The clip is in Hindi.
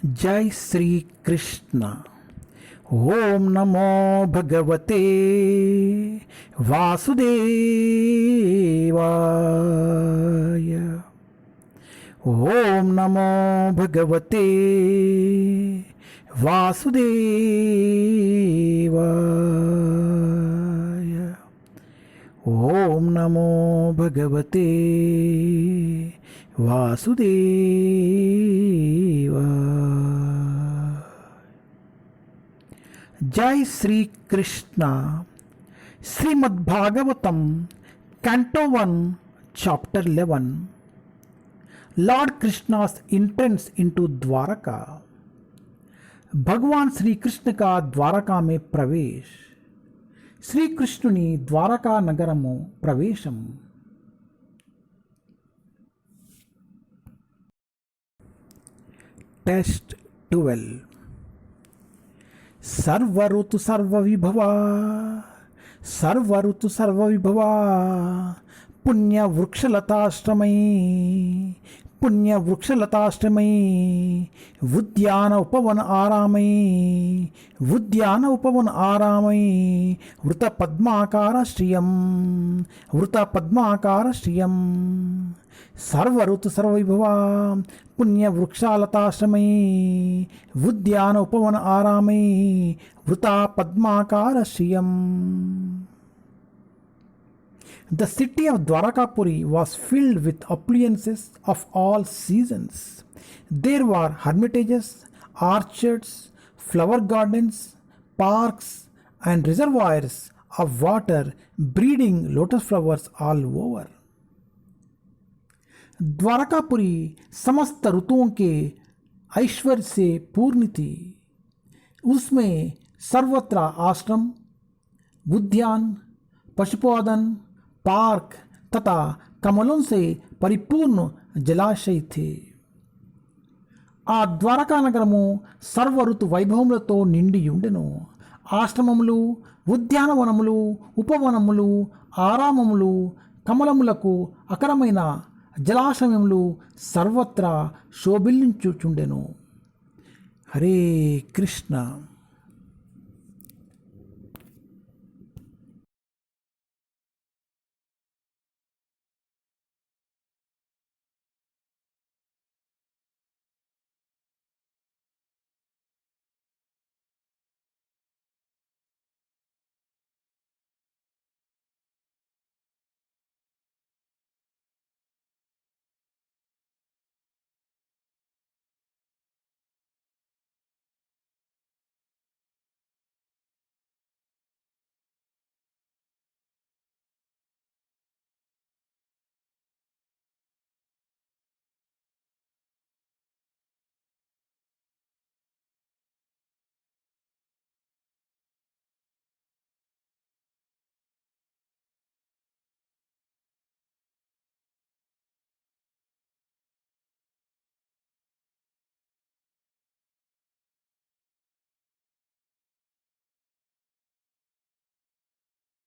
जय श्री कृष्ण। ओम नमो भगवते वासुदेवाय। ओम नमो भगवते वासुदेवाय। ओम नमो भगवते वासुदेवाय। जय Shri Krishna. Shrimad Bhagavatam canto 1 chapter 11। Lord कृष्णा's entrance into द्वारका। भगवान श्री कृष्ण का द्वारका में प्रवेश। श्री कृष्णुनि द्वारका नगरము ప్రవేశం। टेस्ट 12। सर्वऋतु सर्वविभवा सर्वऋतु सर्वविभवा पुण्यवृक्षलताश्रमयी पुण्यवृक्षलताश्रमयी उद्यान उपवन आरामयी उद्यान उपवन आरामयी वृतपद्माकार श्रियं वृतपद्माकार श्रियं। सर्वऋतु सर्वविभवा पुण्यवृक्षालताश्रमयी उद्यान उपवन आरामयी वृता पद्माकार श्रियम्। The city of Dwarakapuri was filled with appliances of all seasons. There were hermitages, orchards, flower gardens, parks, and reservoirs of water breeding lotus flowers all over. Dwarkapuri समस्त ऋतुओं के ऐश्वर्य से पूर्ण थी। उसमें सर्वत्र आश्रम, उद्यान, पशुपालन, पार्क तथा कमलों से परिपूर्ण जलाशय थे। ఆ ద్వారకా నగరము సర్వ ఋతు వైభవములతో నిండి ఉండెను। ఆశ్రమములు, ఉద్యానవనములు, ఉపవనములు, ఆరామములు, కమలములకు అకరమైన జలాశయములు సర్వత్రా శోభిల్లించుచుండెను। హరే కృష్ణ।